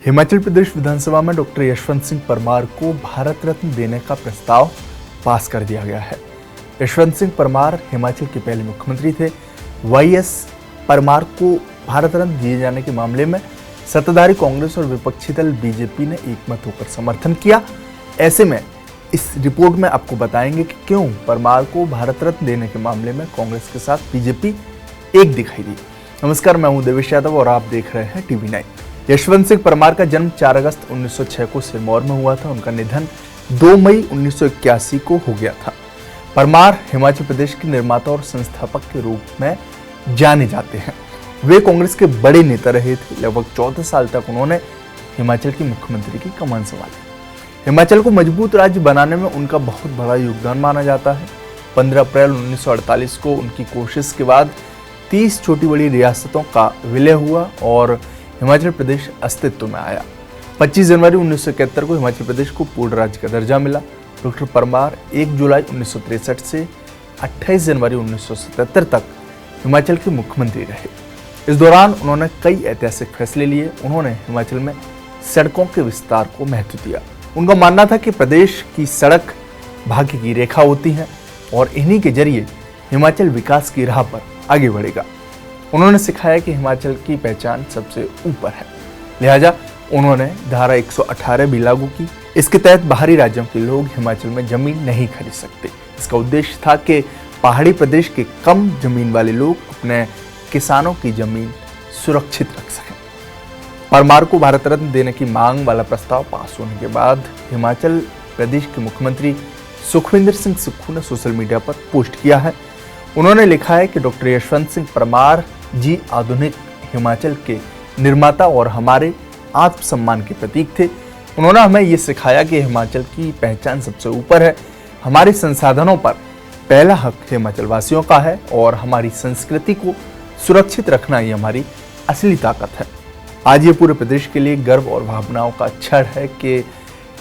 हिमाचल प्रदेश विधानसभा में डॉक्टर यशवंत सिंह परमार को भारत रत्न देने का प्रस्ताव पास कर दिया गया है। यशवंत सिंह परमार हिमाचल के पहले मुख्यमंत्री थे। वाईएस परमार को भारत रत्न दिए जाने के मामले में सत्ताधारी कांग्रेस और विपक्षी दल बीजेपी ने एकमत होकर समर्थन किया। ऐसे में इस रिपोर्ट में आपको बताएंगे कि क्यों परमार को भारत रत्न देने के मामले में कांग्रेस के साथ बीजेपी एक दिखाई दी। नमस्कार, मैं हूं देवेश यादव और आप देख रहे हैं टीवी9। यशवंत सिंह परमार का जन्म 4 अगस्त 1906 को सिरमौर में हुआ था। उनका निधन 2 मई 1981 को हो गया था। परमार हिमाचल प्रदेश के निर्माता और संस्थापक के रूप में जाने जाते हैं। वे कांग्रेस के बड़े नेता रहे थे। लगभग 14 साल तक उन्होंने हिमाचल की मुख्यमंत्री की कमान संभाली। हिमाचल को मजबूत राज्य बनाने में उनका बहुत बड़ा योगदान माना जाता है। 15 अप्रैल 1948 को उनकी कोशिश के बाद 30 छोटी बड़ी रियासतों का विलय हुआ और हिमाचल प्रदेश अस्तित्व में आया। 25 जनवरी 1971 को हिमाचल प्रदेश को पूर्ण राज्य का दर्जा मिला। डॉक्टर परमार 1 जुलाई 1963 से 28 जनवरी 1977 तक हिमाचल के मुख्यमंत्री रहे। इस दौरान उन्होंने कई ऐतिहासिक फैसले लिए। उन्होंने हिमाचल में सड़कों के विस्तार को महत्व दिया। उनका मानना था कि प्रदेश की सड़क भाग्य की रेखा होती है और इन्हीं के जरिए हिमाचल विकास की राह पर आगे बढ़ेगा। उन्होंने सिखाया कि हिमाचल की पहचान सबसे ऊपर है। लिहाजा उन्होंने धारा 118 भी लागू की। इसके तहत बाहरी राज्यों के लोग हिमाचल में जमीन नहीं खरीद सकते। इसका उद्देश्य था कि पहाड़ी प्रदेश के कम जमीन वाले लोग अपने किसानों की जमीन सुरक्षित रख सकें। परमार को भारत रत्न देने की मांग वाला प्रस्ताव पास होने के बाद हिमाचल प्रदेश के मुख्यमंत्री सुखविंदर सिंह सुक्खू ने सोशल मीडिया पर पोस्ट किया है। उन्होंने लिखा है कि डॉक्टर यशवंत सिंह परमार जी आधुनिक हिमाचल के निर्माता और हमारे आत्मसम्मान के प्रतीक थे। उन्होंने हमें ये सिखाया कि हिमाचल की पहचान सबसे ऊपर है। हमारे संसाधनों पर पहला हक हिमाचल वासियों का है और हमारी संस्कृति को सुरक्षित रखना ही हमारी असली ताकत है। आज ये पूरे प्रदेश के लिए गर्व और भावनाओं का क्षण है कि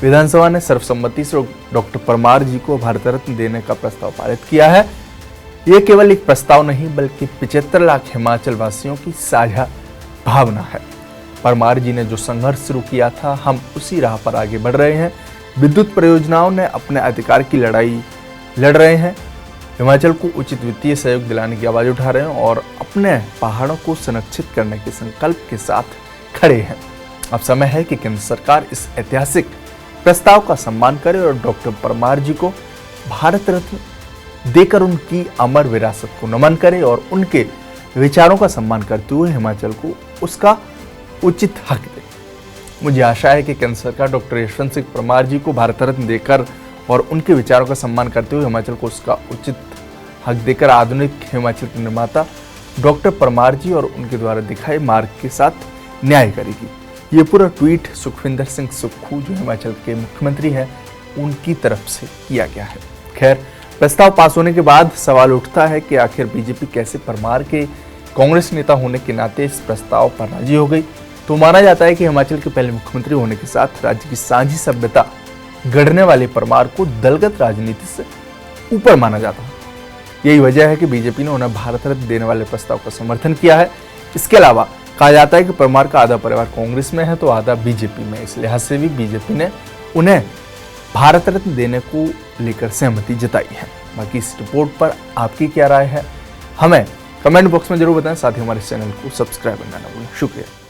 विधानसभा ने सर्वसम्मति से डॉक्टर परमार जी को भारत रत्न देने का प्रस्ताव पारित किया है। ये केवल एक प्रस्ताव नहीं बल्कि 75 लाख हिमाचल वासियों की साझा भावना है। परमार जी ने जो संघर्ष शुरू किया था, हम उसी राह पर आगे बढ़ रहे हैं। विद्युत परियोजनाओं ने अपने अधिकार की लड़ाई लड़ रहे हैं। हिमाचल को उचित वित्तीय सहयोग दिलाने की आवाज उठा रहे हैं और अपने पहाड़ों को संरक्षित करने के संकल्प के साथ खड़े हैं। अब समय है कि केंद्र सरकार इस ऐतिहासिक प्रस्ताव का सम्मान करे और डॉक्टर परमार जी को भारत रत्न देकर उनकी अमर विरासत को नमन करे और उनके विचारों का सम्मान करते हुए हिमाचल को उसका उचित हक दे। मुझे आशा है कि केंद्र सरकार डॉक्टर यशवंत सिंह परमार जी को भारत रत्न देकर और उनके विचारों का सम्मान करते हुए हिमाचल को उसका उचित हक देकर आधुनिक हिमाचल के निर्माता डॉक्टर परमार जी और उनके द्वारा दिखाए मार्ग के साथ न्याय करेगी। ये पूरा ट्वीट सुखविंदर सिंह सुक्खू जो हिमाचल के मुख्यमंत्री हैं उनकी तरफ से किया गया है। खैर, प्रस्ताव पास होने के बाद सवाल उठता है कि आखिर बीजेपी कैसे परमार के कांग्रेस नेता होने के नाते इस प्रस्ताव पर राजी हो गई। तो माना जाता है कि हिमाचल के पहले मुख्यमंत्री होने के साथ राज्य की साझी सभ्यता गढ़ने वाले परमार को दलगत राजनीति से ऊपर माना जाता है। यही वजह है कि बीजेपी ने उन्हें भारत रत्न देने वाले प्रस्ताव का समर्थन किया है। इसके अलावा कहा जाता है कि परमार का आधा परिवार कांग्रेस में है तो आधा बीजेपी में। इस लिहाज से भी बीजेपी ने उन्हें भारत रत्न देने को लेकर सहमति जताई है। बाकी इस रिपोर्ट पर आपकी क्या राय है, हमें कमेंट बॉक्स में जरूर बताएं। साथ ही हमारे चैनल को सब्सक्राइब करना ना भूलें। शुक्रिया।